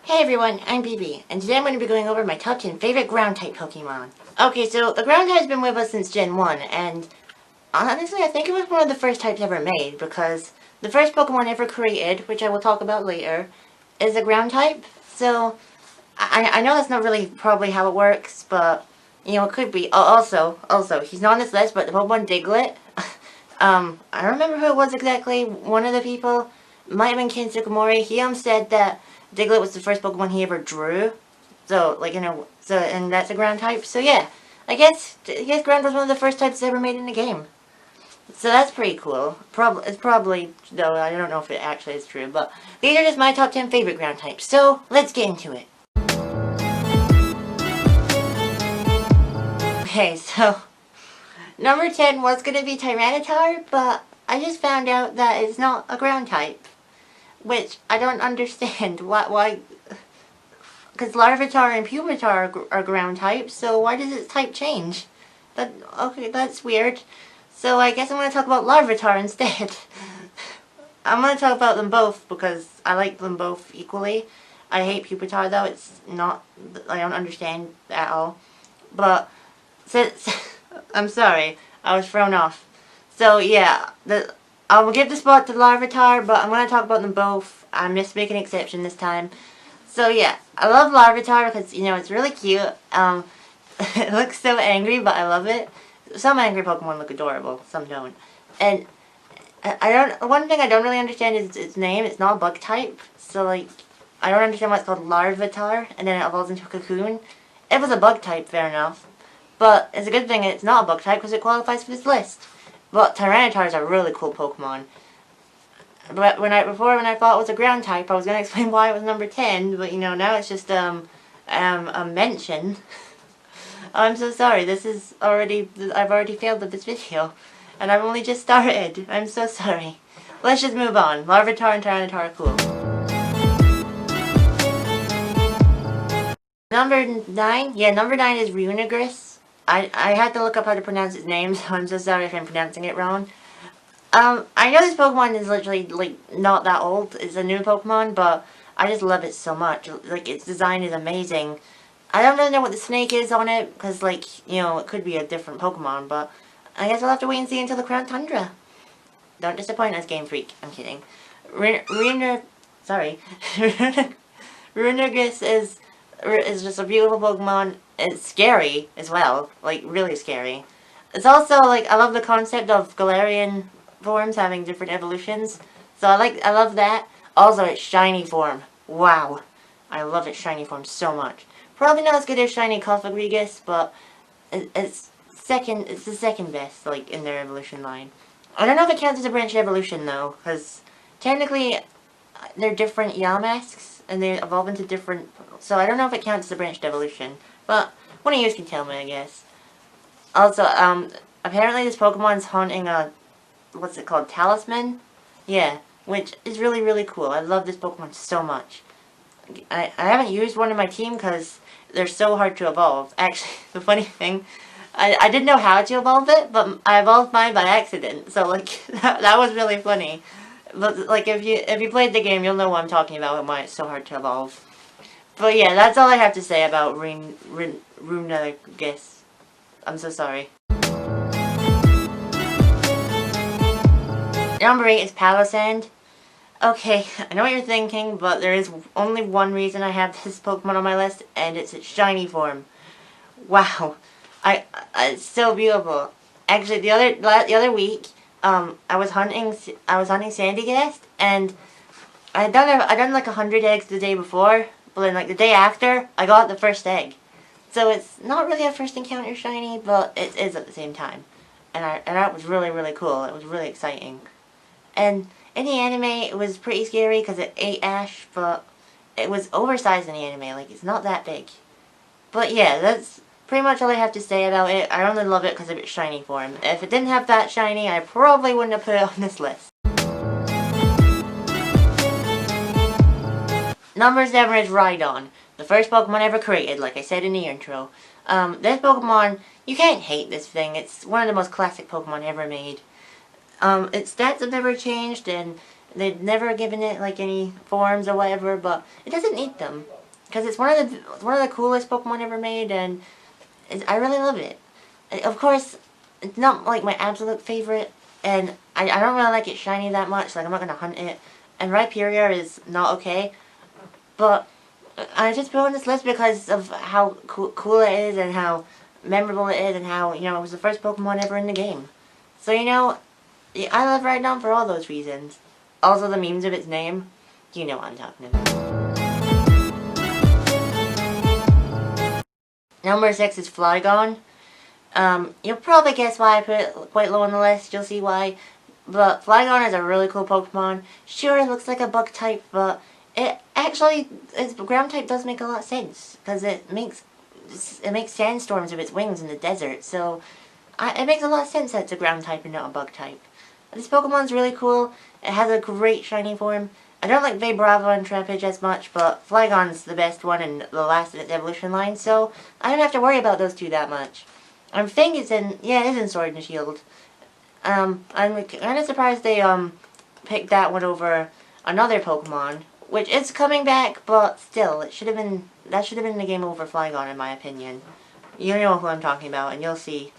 Hey everyone, I'm BB, and today I'm going to be going over my top 10 favorite ground-type Pokemon. Okay, so the ground type has been with us since Gen 1, and honestly I think it was one of the first types ever made, because the first Pokemon ever created, which I will talk about later, is a ground type. So, I know that's not really probably how it works, but, you know, it could be. Also, he's not on this list, but the Pokemon Diglett, I don't remember who it was exactly, one of the people, might have been Ken Sukamori, he said that Diglett was the first Pokemon he ever drew. So, like, you know, and that's a ground type. So, yeah. I guess ground was one of the first types ever made in the game. So that's pretty cool. It's probably, though, I don't know if it actually is true, but these are just my top 10 favorite ground types. So, let's get into it. Okay, so, number 10 was going to be Tyranitar, but I just found out that it's not a ground type. Which I don't understand. Why? Because Larvitar and Pupitar are ground types, so why does its type change? Okay, that's weird. So I guess I'm going to talk about Larvitar instead. I'm going to talk about them both because I like them both equally. I hate Pupitar though, it's not, I don't understand at all. But, since, I'm sorry, I was thrown off. So yeah, I will give the spot to Larvitar, but I'm going to talk about them both. I'm just making an exception this time. So yeah, I love Larvitar because, you know, it's really cute. It looks so angry, but I love it. Some angry Pokemon look adorable, some don't. And one thing I don't really understand is its name. It's not a bug type. So like, I don't understand why it's called Larvitar, and then it evolves into a cocoon. If it was a bug type, fair enough. But it's a good thing it's not a bug type because it qualifies for this list. But Tyranitar is a really cool Pokemon. But before when I thought it was a ground type, I was going to explain why it was number 10, but you know, now it's just a mention. I'm so sorry, I've already failed with this video, and I've only just started. I'm so sorry. Let's just move on. Larvitar and Tyranitar are cool. Number 9? Yeah, number 9 is Runigris. I had to look up how to pronounce its name, so I'm so sorry if I'm pronouncing it wrong. I know this Pokemon is literally, like, not that old. It's a new Pokemon, but I just love it so much. Like, its design is amazing. I don't really know what the snake is on it, because, like, you know, it could be a different Pokemon, but I guess I'll have to wait and see until the Crown Tundra. Don't disappoint us, Game Freak. I'm kidding. Runigris is just a beautiful Pokemon. It's scary, as well. Like, really scary. It's also, like, I love the concept of Galarian forms having different evolutions. So I love that. Also, its shiny form. Wow. I love its shiny form so much. Probably not as good as shiny Cofagrigus, but it's the second best, like, in their evolution line. I don't know if it counts as a branched evolution, though, because technically they're different Yamask, and they evolve into different, so I don't know if it counts as a branched evolution. But one of you can tell me, I guess. Also, apparently this Pokemon's haunting a, what's it called, Talisman? Yeah, which is really, really cool. I love this Pokemon so much. I haven't used one in my team because they're so hard to evolve. Actually, the funny thing, I didn't know how to evolve it, but I evolved mine by accident. So, like, that was really funny. But, like, if you played the game, you'll know what I'm talking about and why it's so hard to evolve. But yeah, that's all I have to say about Runigris. I'm so sorry. Number 8 is Palossand. Okay, I know what you're thinking, but there is only one reason I have this Pokemon on my list, and it's its shiny form. Wow, it's so beautiful. Actually, the other week, I was hunting Sandygast, and I done like 100 eggs the day before, but then like the day after, I got the first egg. So it's not really a first encounter shiny, but it is at the same time. And that was really, really cool. It was really exciting. And in the anime, it was pretty scary because it ate Ash, but it was oversized in the anime. Like, it's not that big. But yeah, that's pretty much all I have to say about it. I only love it because of its shiny form. If it didn't have that shiny, I probably wouldn't have put it on this list. Number 7 is Rhydon, the first Pokemon ever created, like I said in the intro. This Pokemon, you can't hate this thing. It's one of the most classic Pokemon ever made. Its stats have never changed, and they've never given it like any forms or whatever, but it doesn't need them because it's one of the coolest Pokemon ever made, and I really love it. Of course, it's not like my absolute favorite, and I don't really like it shiny that much. Like I'm not gonna hunt it, and Rhyperior is not okay, but I just put on this list because of how cool it is and how memorable it is and how, you know, it was the first Pokemon ever in the game. So, you know, I love Rhydon for all those reasons. Also the memes of its name. You know what I'm talking about. Number 6 is Flygon. You'll probably guess why I put it quite low on the list. You'll see why. But Flygon is a really cool Pokemon. Sure, it looks like a bug type, but it actually, its ground type does make a lot of sense. Because it makes sandstorms with its wings in the desert. So, it makes a lot of sense that it's a ground type and not a bug type. This Pokemon's really cool. It has a great shiny form. I don't like Vibrava and Trapinch as much, but Flygon's the best one in the last of its evolution line, so I don't have to worry about those two that much. I think it's in, yeah, it is in Sword and Shield. I'm kind of surprised they, picked that one over another Pokemon, which is coming back, but still, that should have been the game over Flygon in my opinion. You know who I'm talking about, and you'll see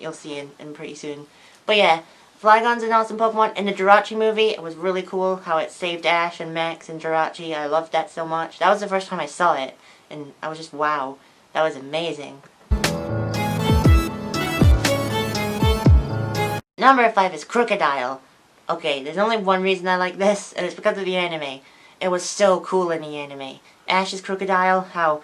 in pretty soon. But yeah, Flygon's an awesome Pokemon. In the Jirachi movie, it was really cool how it saved Ash and Max and Jirachi. I loved that so much. That was the first time I saw it, and I was just, wow, that was amazing. Number 5 is Crocodile. Okay, there's only one reason I like this, and it's because of the anime. It was so cool in the anime. Ash's Crocodile, how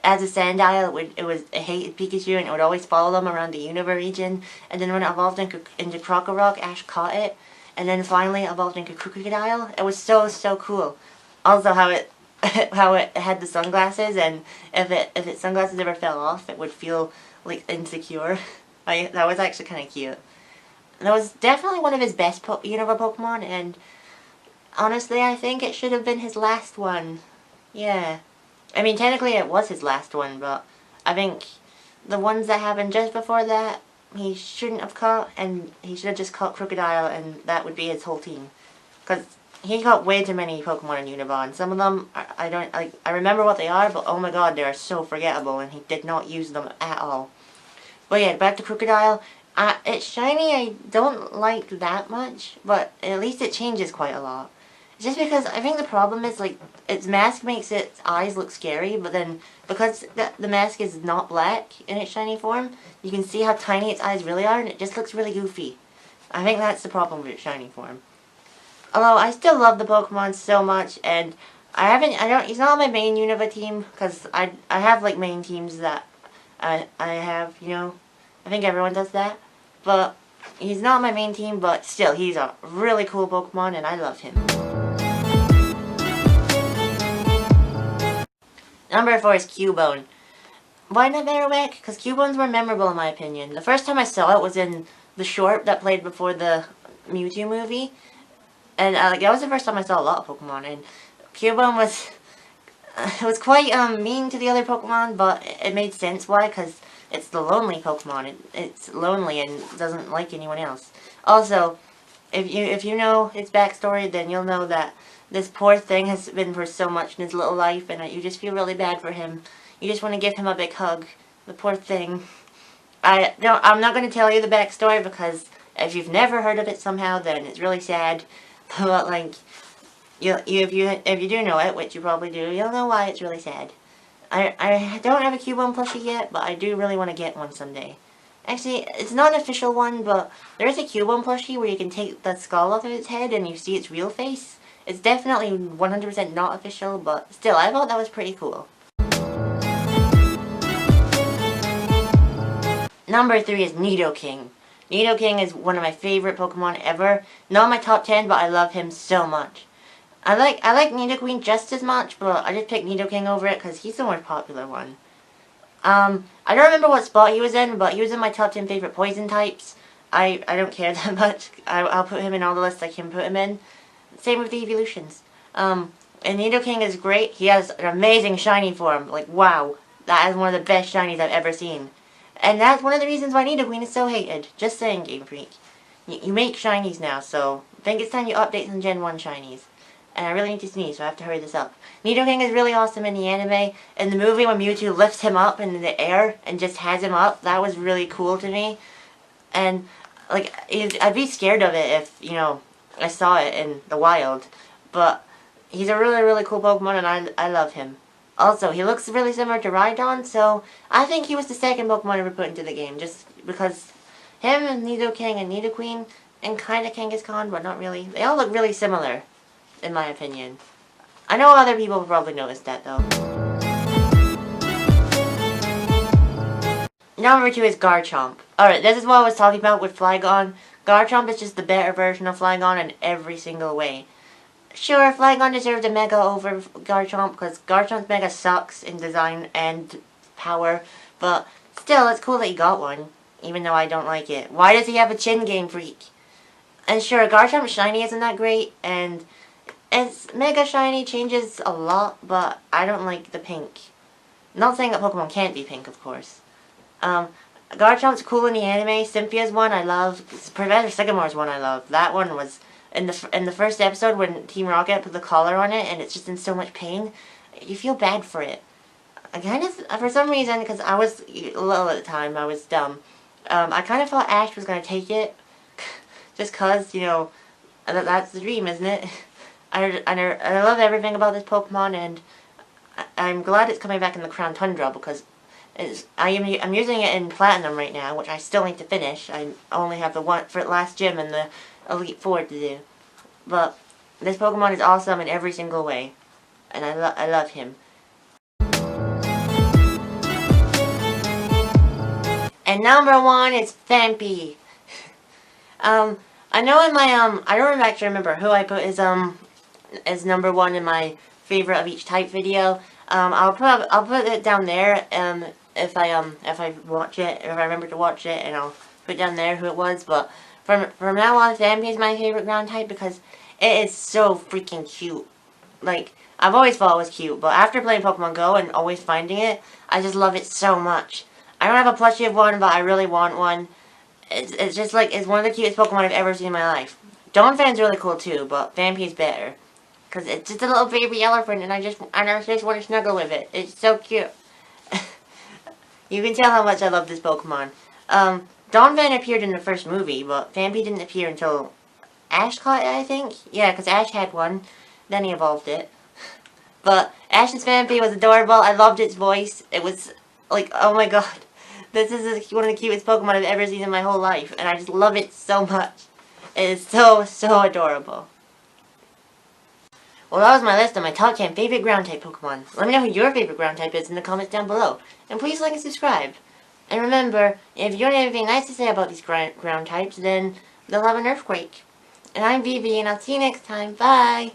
as a Sandile it hated Pikachu and it would always follow them around the Unova region, and then when it evolved into Crocorock, Ash caught it, and then finally evolved into Crocodile. It was so cool. Also how it how it had the sunglasses, and if its sunglasses ever fell off, it would feel like insecure. That was actually kind of cute. That was definitely one of his best Unova Pokemon, and honestly, I think it should have been his last one. Yeah. I mean, technically it was his last one, but I think the ones that happened just before that, he shouldn't have caught, and he should have just caught Crocodile, and that would be his whole team. Because he caught way too many Pokemon in Unova, and some of them, I remember what they are, but oh my god, they are so forgettable, and he did not use them at all. But yeah, back to Crocodile. It's shiny, I don't like that much, but at least it changes quite a lot. Just because I think the problem is, like, its mask makes its eyes look scary, but then because the mask is not black in its shiny form, you can see how tiny its eyes really are, and it just looks really goofy. I think that's the problem with its shiny form. Although I still love the Pokemon so much, and he's not on my main Unova team, because I have like main teams that I have, you know, I think everyone does that, but he's not on my main team, but still, he's a really cool Pokemon, and I love him. Number 4 is Cubone. Why not Marowak? Because Cubones were memorable in my opinion. The first time I saw it was in the short that played before the Mewtwo movie. And that was the first time I saw a lot of Pokemon. And Cubone was it was quite mean to the other Pokemon, but it made sense why, because it's the lonely Pokemon. It's lonely and doesn't like anyone else. Also, if you know its backstory, then you'll know that this poor thing has been through so much in his little life, and you just feel really bad for him. You just want to give him a big hug. The poor thing. I'm not going to tell you the backstory, because if you've never heard of it somehow, then it's really sad. But like, if you do know it, which you probably do, you'll know why it's really sad. I don't have a Cubone plushie yet, but I do really want to get one someday. Actually, it's not an official one, but there is a Cubone plushie where you can take the skull off of its head and you see its real face. It's definitely 100% not official, but still, I thought that was pretty cool. Number 3 is Nidoking. Nidoking is one of my favorite Pokemon ever. Not my top 10, but I love him so much. I like Nidoqueen just as much, but I just picked Nidoking over it because he's the more popular one. I don't remember what spot he was in, but he was in my top 10 favorite poison types. I don't care that much. I'll put him in all the lists I can put him in. Same with the evolutions. And Nidoking is great. He has an amazing shiny form. Like, wow. That is one of the best shinies I've ever seen. And that's one of the reasons why Nidoqueen is so hated. Just saying, Game Freak. You make shinies now, so think it's time you update some Gen 1 shinies. And I really need to sneeze, so I have to hurry this up. Nidoking is really awesome in the anime. In the movie, when Mewtwo lifts him up in the air and just has him up, that was really cool to me. And, like, I'd be scared of it if, you know, I saw it in the wild. But he's a really, really cool Pokemon, and I love him. Also, he looks really similar to Rhydon, so I think he was the second Pokemon ever put into the game, just because him and Nidoking and Nidoqueen, and kind of Kangaskhan, but not really. They all look really similar, in my opinion. I know other people probably noticed that, though. Number 2 is Garchomp. Alright, this is what I was talking about with Flygon. Garchomp is just the better version of Flygon in every single way. Sure, Flygon deserved a Mega over Garchomp, because Garchomp's Mega sucks in design and power, but still, it's cool that he got one, even though I don't like it. Why does he have a chin game freak? And sure, Garchomp's shiny isn't that great, and its Mega Shiny changes a lot, but I don't like the pink. Not saying that Pokemon can't be pink, of course. Garchomp's cool in the anime. Cynthia's one I love. Professor Sycamore's one I love. That one was in the first episode when Team Rocket put the collar on it and it's just in so much pain. You feel bad for it. I kind of, for some reason, because I was little at the time, I was dumb. I kind of thought Ash was going to take it. Just cause, you know, that's the dream, isn't it? I love everything about this Pokemon, and I'm glad it's coming back in the Crown Tundra, because I'm using it in Platinum right now, which I still need to finish. I only have the one for last gym and the Elite Four to do. But this Pokemon is awesome in every single way, and I love him. And number 1 is Phanpy. I know in my I don't actually remember who I put as number 1 in my favorite of each type video. I'll put it down there if I watch it, if I remember to watch it, and I'll put down there who it was. But from now on, Phanpy is my favorite ground type because it is so freaking cute. Like, I've always thought it was cute, but after playing Pokemon Go and always finding it, I just love it so much. I don't have a plushie of one, but I really want one. It's just like, it's one of the cutest Pokemon I've ever seen in my life. Donphan's really cool too, but Phanpy's better. Because it's just a little baby elephant, and I just want to snuggle with it. It's so cute. You can tell how much I love this Pokemon. Donphan appeared in the first movie, but Phanpy didn't appear until Ash caught it, I think? Yeah, because Ash had one. Then he evolved it. But Ash's Phanpy was adorable. I loved its voice. It was like, oh my god. This is one of the cutest Pokemon I've ever seen in my whole life. And I just love it so much. It is so, so adorable. Well, that was my list of my top 10 favorite ground type Pokemon. Let me know who your favorite ground type is in the comments down below. And please like and subscribe. And remember, if you don't have anything nice to say about these ground types, then they'll have an earthquake. And I'm Vivi, and I'll see you next time. Bye!